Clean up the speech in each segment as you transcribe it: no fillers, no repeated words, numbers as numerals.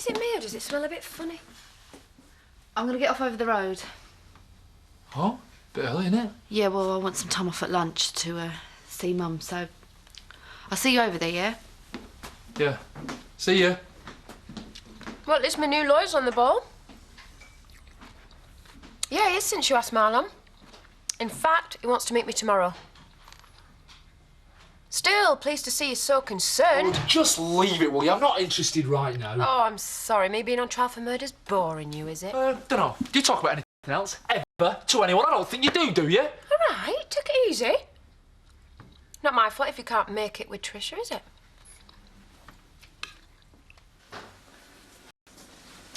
Is it me or does it smell a bit funny? I'm going to get off over the road. Oh, bit early, innit? Yeah, well, I want some time off at lunch to see Mum, so I'll see you over there, yeah? Yeah. See ya. Well, at least my new lawyer's on the ball. Yeah, he is since you asked Marlon. In fact, he wants to meet me tomorrow. Still, pleased to see you're so concerned. Oh, just leave it, will you? I'm not interested right now. Oh, I'm sorry. Me being on trial for murder's boring you, is it? Dunno. Do you talk about anything else, ever, to anyone? I don't think you do you? All right, take it easy. Not my fault if you can't make it with Tricia, is it?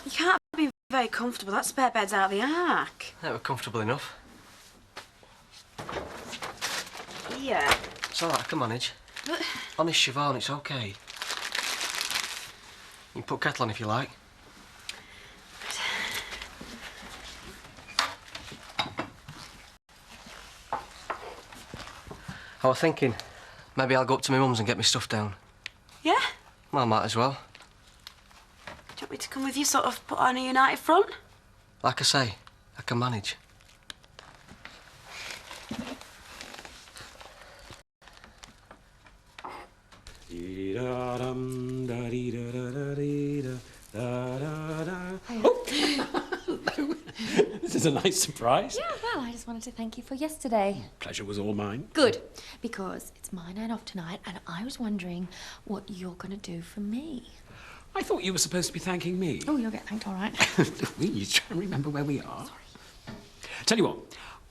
You can't be very comfortable. That spare bed's out of the ark. That were comfortable enough. Yeah. It's all right, I can manage. But... Honest, Siobhan, it's OK. You can put kettle on if you like. I was thinking, maybe I'll go up to my mum's and get my stuff down. Yeah? Well, I might as well. Do you want me to come with you, sort of put on a united front? Like I say, I can manage. This is a nice surprise. Yeah, well, I just wanted to thank you for yesterday. Pleasure was all mine. Good, because it's my night off tonight, and I was wondering what you're going to do for me. I thought you were supposed to be thanking me. Oh, you'll get thanked, all right. You trying to remember where we are? Sorry. Tell you what,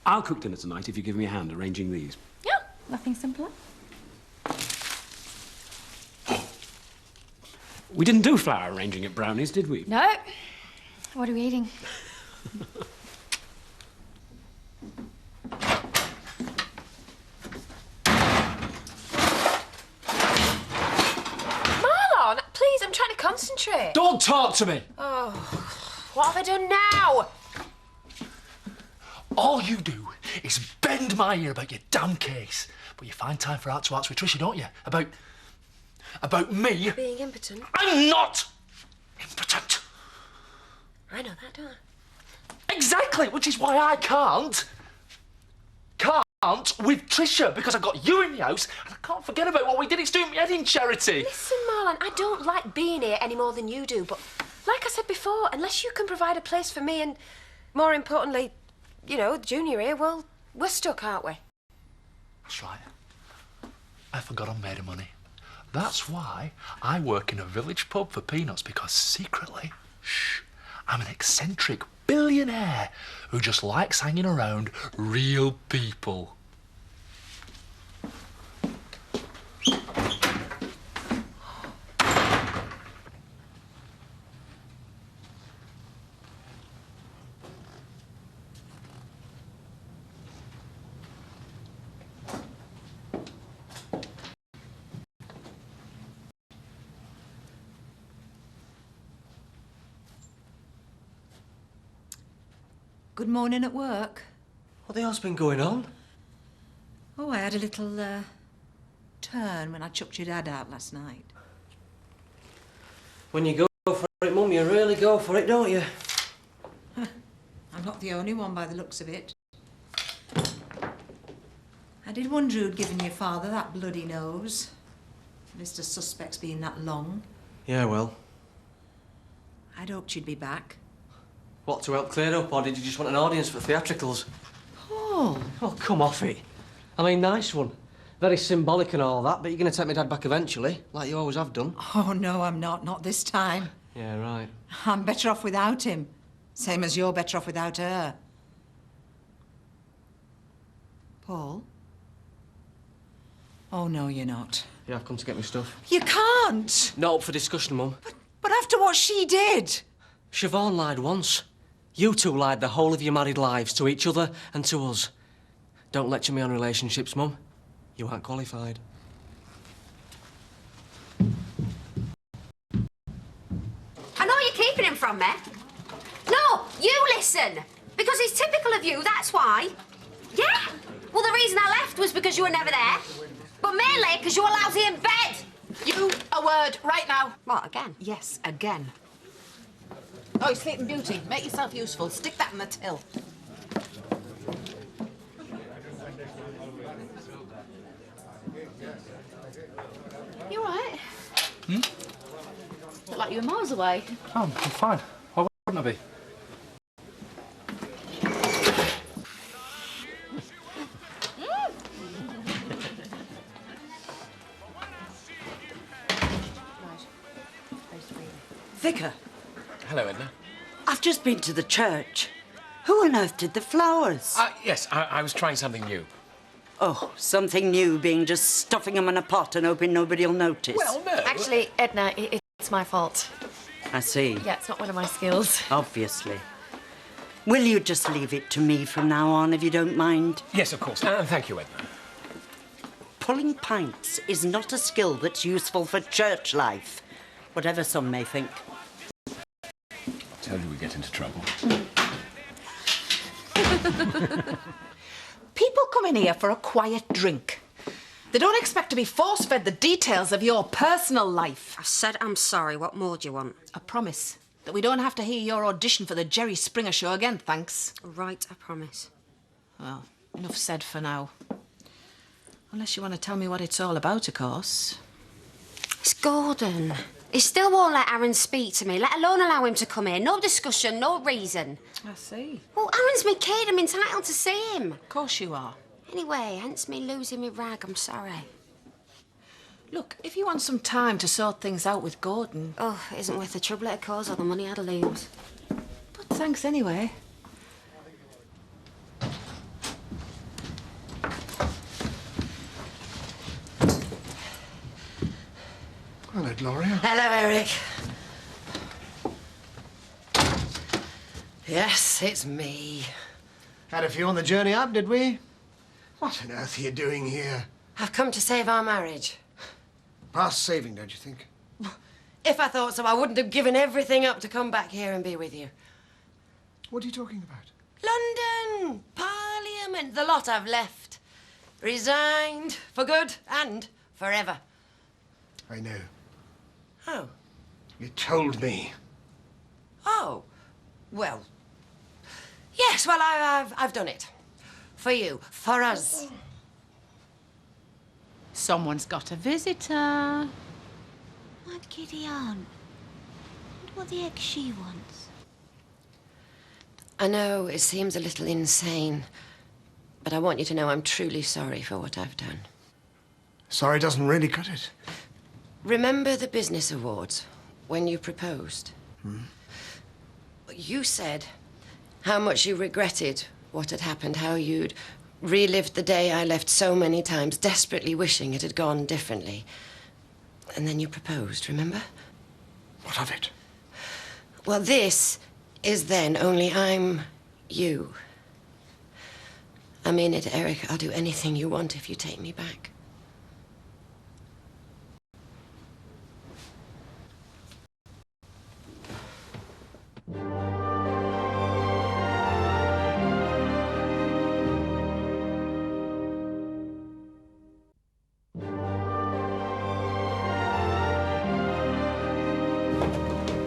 I'll cook dinner tonight if you give me a hand arranging these. Yeah, nothing simpler. We didn't do flower arranging at Brownies, did we? No. What are we eating? Marlon, please, I'm trying to concentrate. Don't talk to me! Oh, what have I done now? All you do is bend my ear about your damn case. But you find time for heart-to-hearts with Tricia, don't you? About me. Being impotent? I'm not impotent. I know that, don't I? Exactly, which is why I can't with Tricia, because I've got you in the house and I can't forget about what we did. It's doing me head in, Charity. Listen, Marlon, I don't like being here any more than you do, but like I said before, unless you can provide a place for me and, more importantly, you know, Junior here, well, we're stuck, aren't we? That's right. I forgot I'm made of money. That's why I work in a village pub for peanuts, because secretly, shh, I'm an eccentric billionaire who just likes hanging around real people. Good morning at work. What the hell's been going on? Oh, I had a little turn when I chucked your dad out last night. When you go for it, Mum, you really go for it, don't you? I'm not the only one by the looks of it. I did wonder who'd given your father that bloody nose. Mr. Suspect's being that long. Yeah, well. I'd hoped you'd be back. What, to help clear up, or did you just want an audience for theatricals? Oh. Oh, come off it. I mean, nice one. Very symbolic and all that, but you're going to take my dad back eventually, like you always have done. Oh, no, I'm not. Not this time. Yeah, right. I'm better off without him. Same as you're better off without her. Paul? Oh, no, you're not. Yeah, I've come to get my stuff. You can't! Not up for discussion, Mum. But after what she did... Siobhan lied once. You two lied the whole of your married lives to each other and to us. Don't lecture me on relationships, Mum. You aren't qualified. I know you're keeping him from me. No, you listen. Because it's typical of you, that's why. Yeah? Well, the reason I left was because you were never there. But mainly because you were lousy in bed. You, a word, right now. What, again? Yes, again. Oh, Sleeping Beauty, make yourself useful. Stick that in the till. You all right? Hmm? Look like you were miles away. Oh, I'm fine. Why wouldn't I be? Vicar, Hello, Edna. I've just been to the church. Who on earth did the flowers? Yes, I was trying something new. Oh, something new being just stuffing them in a pot and hoping nobody'll notice. Well, no. Actually, Edna, it's my fault. I see. Yeah, it's not one of my skills. Obviously. Will you just leave it to me from now on, if you don't mind? Yes, of course. And thank you, Edna. Pulling pints is not a skill that's useful for church life, whatever some may think. I told you we'd get into trouble. People come in here for a quiet drink. They don't expect to be force-fed the details of your personal life. I said I'm sorry. What more do you want? A promise that we don't have to hear your audition for the Jerry Springer show again, thanks. Right, I promise. Well, enough said for now. Unless you want to tell me what it's all about, of course. It's Gordon. He still won't let Aaron speak to me, let alone allow him to come here. No discussion, no reason. I see. Well, Aaron's my kid. I'm entitled to see him. Of course you are. Anyway, hence me losing my rag. I'm sorry. Look, if you want some time to sort things out with Gordon... Oh, it isn't worth the trouble it'd cause or the money I'd lose. But thanks anyway. Hello, Gloria. Hello, Eric. Yes, it's me. Had a few on the journey up, did we? What on earth are you doing here? I've come to save our marriage. Past saving, don't you think? If I thought so, I wouldn't have given everything up to come back here and be with you. What are you talking about? London, Parliament, the lot I've left. Resigned for good and forever. I know. Oh. You told me. Oh. Well. Yes, well, I've done it. For you. For us. Someone's got a visitor. What Kitty on? What the heck she wants? I know it seems a little insane, but I want you to know I'm truly sorry for what I've done. Sorry doesn't really cut it. Remember the business awards when you proposed? Hmm? You said how much you regretted what had happened, how you'd relived the day I left so many times, desperately wishing it had gone differently. And then you proposed, remember? What of it? Well, this is then, only I'm you. I mean it, Eric. I'll do anything you want if you take me back.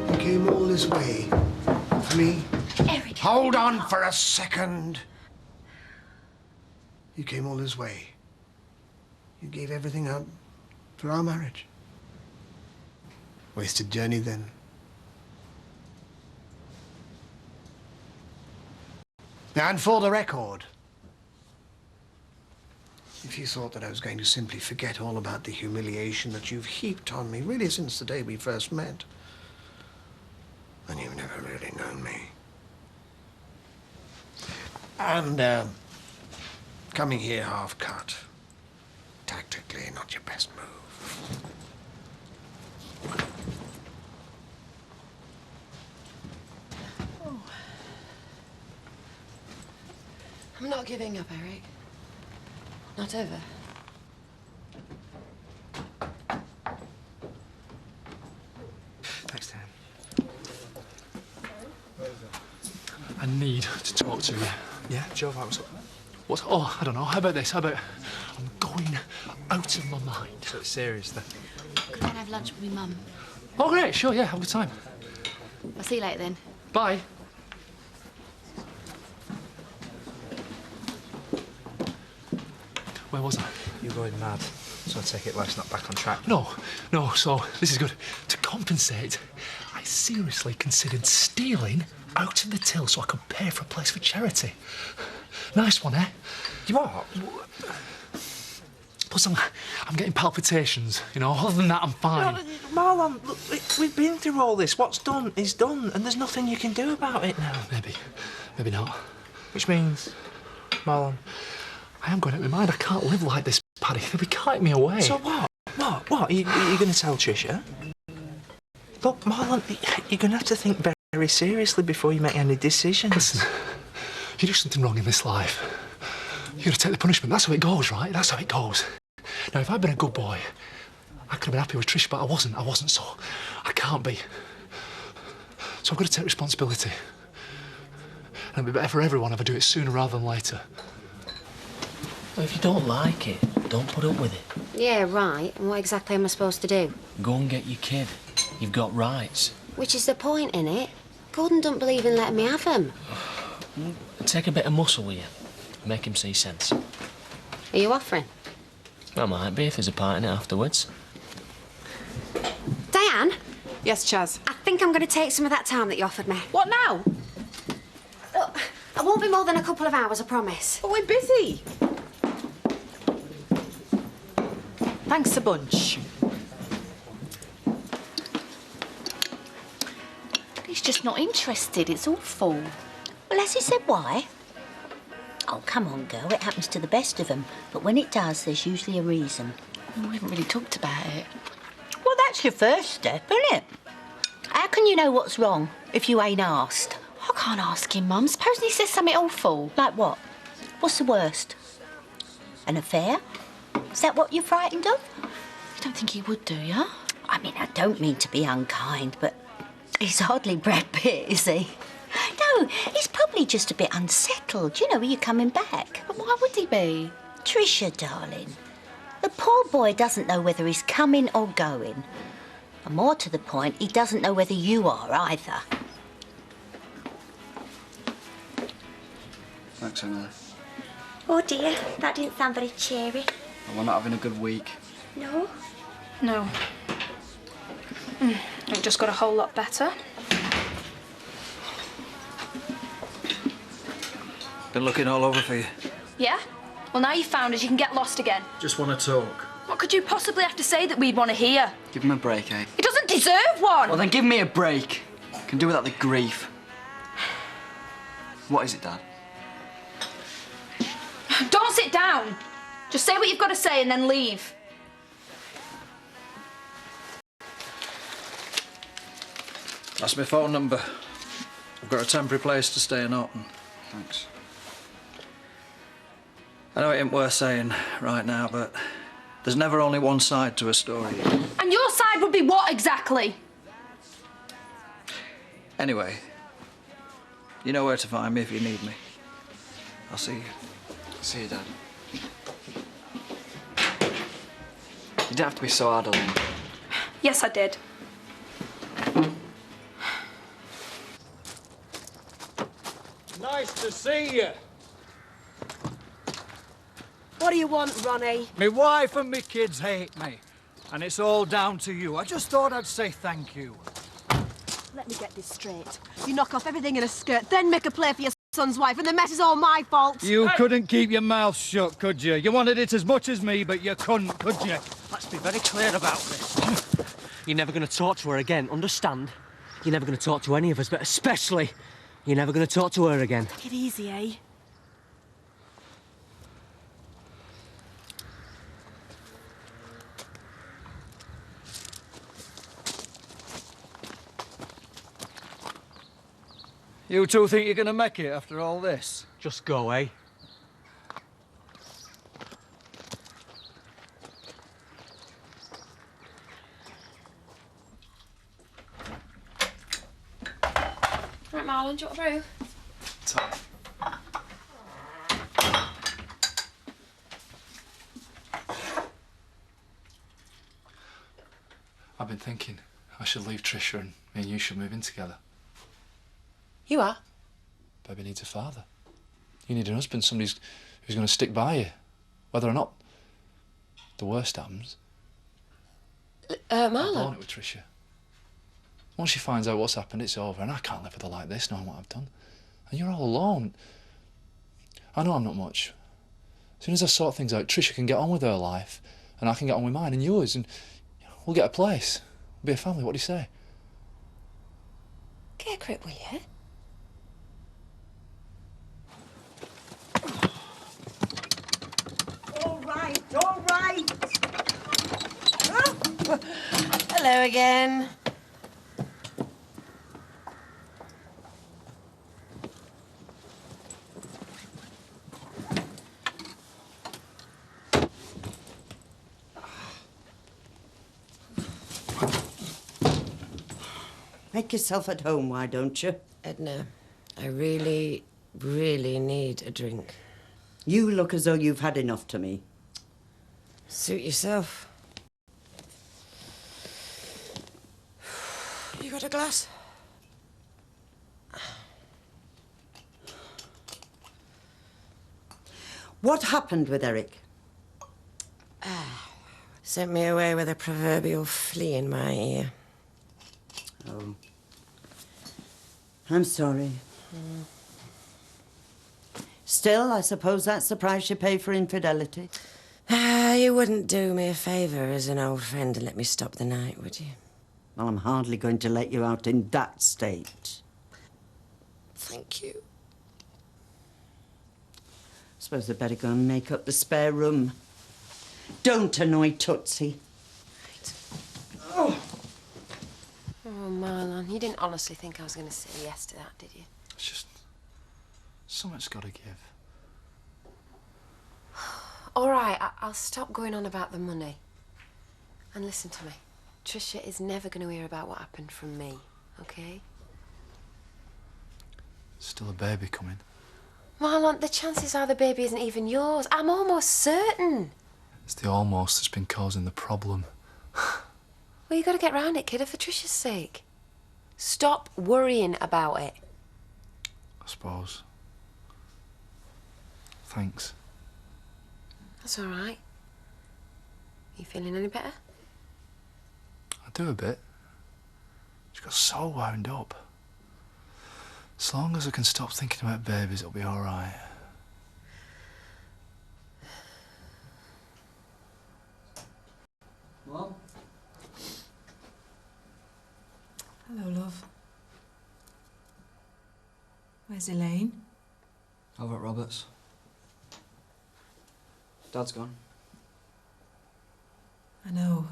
You came all this way for me? Eric. Hold on for a second. You came all this way. You gave everything up for our marriage. Wasted journey then. And for the record, if you thought that I was going to simply forget all about the humiliation that you've heaped on me, really since the day we first met, then you've never really known me. And, coming here half-cut, tactically not your best move. I'm not giving up, Eric. Not ever. Thanks, Dan. I need to talk to you. Yeah, Joe, what's up? What? Oh, I don't know. How about this? How about I'm going out of my mind. So it's serious then? Could I have lunch with my mum? Oh, great. Sure, yeah. Have a good time. I'll see you later then. Bye. Where was I? You're going mad, so I take it life's not back on track. No, so this is good. To compensate, I seriously considered stealing out of the till so I could pay for a place for charity. Nice one, eh? You what? Plus, I'm getting palpitations, you know. Other than that, I'm fine. No, Marlon, look, we've been through all this. What's done is done, and there's nothing you can do about it now. Maybe not. Which means, Marlon... I am going out of my mind. I can't live like this, Paddy. They'll be carting me away. So what? What? Are you going to tell Tricia? Look, Marlon, you're going to have to think very seriously before you make any decisions. Listen, you do something wrong in this life, you're going to take the punishment. That's how it goes, right? That's how it goes. Now, if I'd been a good boy, I could have been happy with Trish, but I wasn't, so I can't be. So I've got to take responsibility. And it'd be better for everyone if I do it sooner rather than later. Well, if you don't like it, don't put up with it. Yeah, right. And what exactly am I supposed to do? Go and get your kid. You've got rights. Which is the point, innit? Gordon don't believe in letting me have him. Take a bit of muscle with you. Make him see sense. Are you offering? I might be if there's a pint in it afterwards. Diane? Yes, Chaz? I think I'm going to take some of that time that you offered me. What now? Look, I won't be more than a couple of hours, I promise. But we're busy. Thanks a bunch. He's just not interested. It's awful. Well, has he said why? Oh, come on, girl. It happens to the best of them. But when it does, there's usually a reason. We haven't really talked about it. Well, that's your first step, isn't it? How can you know what's wrong if you ain't asked? I can't ask him, Mum. Supposing he says something awful. Like what? What's the worst? An affair? Is that what you're frightened of? You don't think he would, do you? I mean, I don't mean to be unkind, but he's hardly Brad Pitt, is he? No, he's probably just a bit unsettled. You know, are you coming back? But why would he be? Tricia, darling, the poor boy doesn't know whether he's coming or going. And more to the point, he doesn't know whether you are either. Thanks, Emily. Oh dear, that didn't sound very cheery. Well, we're not having a good week. No? No. It just got a whole lot better. Been looking all over for you. Yeah? Well, now you've found us, you can get lost again. Just want to talk. What could you possibly have to say that we'd want to hear? Give him a break, eh? He doesn't deserve one! Well, then give me a break. Can do without the grief. What is it, Dad? Don't sit down! Just say what you've got to say and then leave. That's my phone number. I've got a temporary place to stay in Orton. Thanks. I know it ain't worth saying right now, but there's never only one side to a story. And your side would be what exactly? Anyway, you know where to find me if you need me. I'll see you. See you, Dad. You don't have to be so hard on him. Yes, I did. Nice to see you. What do you want, Ronnie? My wife and my kids hate me, and it's all down to you. I just thought I'd say thank you. Let me get this straight. You knock off everything in a skirt, then make a play for your son's wife, and the mess is all my fault. You couldn't keep your mouth shut, could you? You wanted it as much as me, but you couldn't, could you? Let's be very clear about this. You're never going to talk to her again, understand? You're never going to talk to any of us, but especially, you're never going to talk to her again. Take it easy, eh? You two think you're gonna make it after all this? Just go, eh? Right, Marlon, do you want a brew? Tom. I've been thinking I should leave Tricia and me and you should move in together. You are? Baby needs a father. You need a husband, somebody who's going to stick by you. Whether or not the worst happens. Marlon? I've blown it with Tricia. Once she finds out what's happened, it's over, and I can't live with her like this, knowing what I've done. And you're all alone. I know I'm not much. As soon as I sort things out, Tricia can get on with her life, and I can get on with mine and yours, and we'll get a place. We'll be a family. What do you say? Get a grip, will you? All right, all right. Hello again. Make yourself at home, why don't you? Edna, I really, really need a drink. You look as though you've had enough to me. Suit yourself. You got a glass? What happened with Eric? Sent me away with a proverbial flea in my ear. Oh. I'm sorry. Still, I suppose that's the price you pay for infidelity. You wouldn't do me a favour as an old friend and let me stop the night, would you? Well, I'm hardly going to let you out in that state. Thank you. Suppose I'd better go and make up the spare room. Don't annoy Tootsie. Oh, Marlon, you didn't honestly think I was going to say yes to that, did you? It's just... something's got to give. All right, I'll stop going on about the money. And listen to me. Tricia is never going to hear about what happened from me, OK? Still a baby coming. Marlon, the chances are the baby isn't even yours. I'm almost certain. It's the almost that's been causing the problem. Well, you got to get round it, kiddo, for Tricia's sake. Stop worrying about it. I suppose. Thanks. That's all right. You feeling any better? I do a bit. She got so wound up. As long as I can stop thinking about babies, it'll be all right. Mom? Hello, love. Where's Elaine? Over at Robert's. Dad's gone. I know.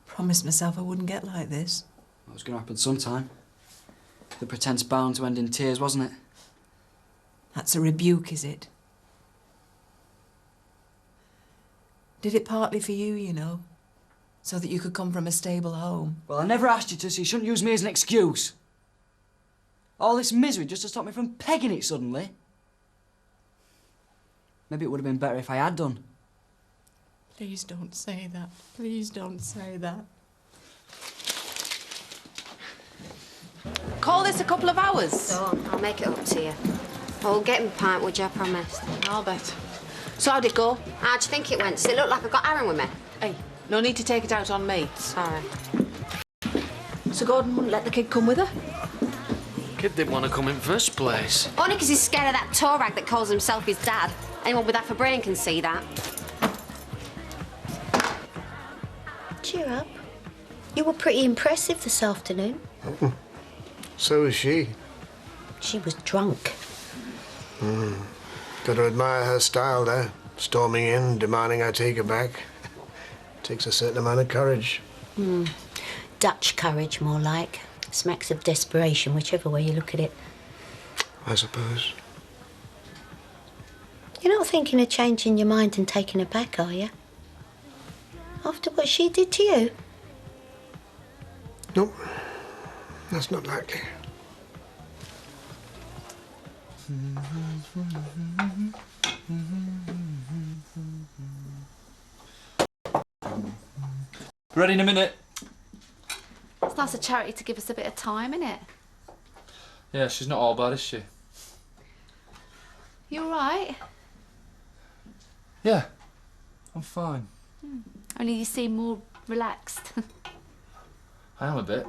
Promised myself I wouldn't get like this. It was going to happen sometime. The pretence bound to end in tears, wasn't it? That's a rebuke, is it? Did it partly for you, you know, so that you could come from a stable home. Well, I never asked you to, so you shouldn't use me as an excuse. All this misery just to stop me from pegging it suddenly. Maybe it would have been better if I had done. Please don't say that. Please don't say that. Call this a couple of hours. Don't. I'll make it up to you. Oh, get him a pint, would you? I promised. I'll bet. So how'd it go? How'd you think it went? Does it look like I got Aaron with me? Hey, no need to take it out on me. Sorry. So Gordon wouldn't let the kid come with her? Kid didn't want to come in first place. Only because he's scared of that tour rag that calls himself his dad. Anyone with half a brain can see that. Cheer up. You were pretty impressive this afternoon. Oh, so was she. She was drunk. Got to admire her style, though. Storming in, demanding I take her back. Takes a certain amount of courage. Dutch courage, more like. Smacks of desperation, whichever way you look at it. I suppose. You're not thinking of changing your mind and taking her back, are you? After what she did to you? Nope. That's not likely. Ready in a minute. It's nice of Charity to give us a bit of time, innit? Yeah, she's not all bad, is she? You all right? Yeah, I'm fine. Only you seem more relaxed. I am a bit.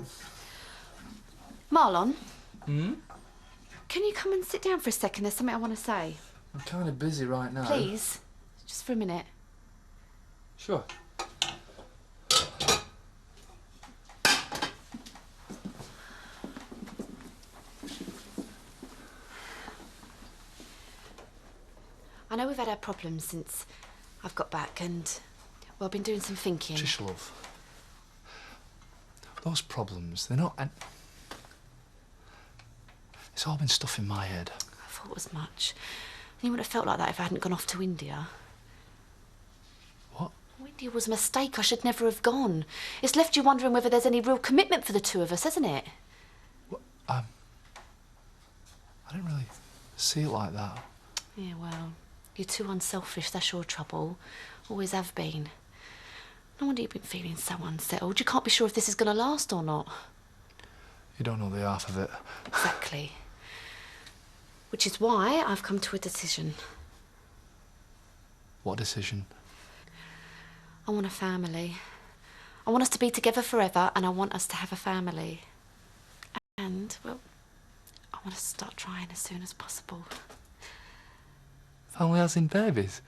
Marlon, Hmm? can you come and sit down for a second? There's something I want to say. I'm kind of busy right now. Please, just for a minute. Sure. I know we've had our problems since I've got back and, well, I've been doing some thinking. Trish, love. Those problems, they're not... It's all been stuff in my head. I thought as much. You wouldn't have felt like that if I hadn't gone off to India. What? India was a mistake. I should never have gone. It's left you wondering whether there's any real commitment for the two of us, hasn't it? I didn't really see it like that. Yeah, well, you're too unselfish. That's your trouble. Always have been. No wonder you've been feeling so unsettled. You can't be sure if this is going to last or not. You don't know the half of it. Exactly. Which is why I've come to a decision. What decision? I want a family. I want us to be together forever and I want us to have a family. And, well, I want to start trying as soon as possible. Family as in babies?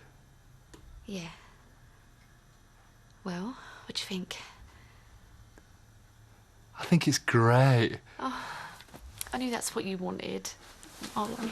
Yeah. Well, what do you think? I think it's great. Oh, I knew that's what you wanted, Ollie.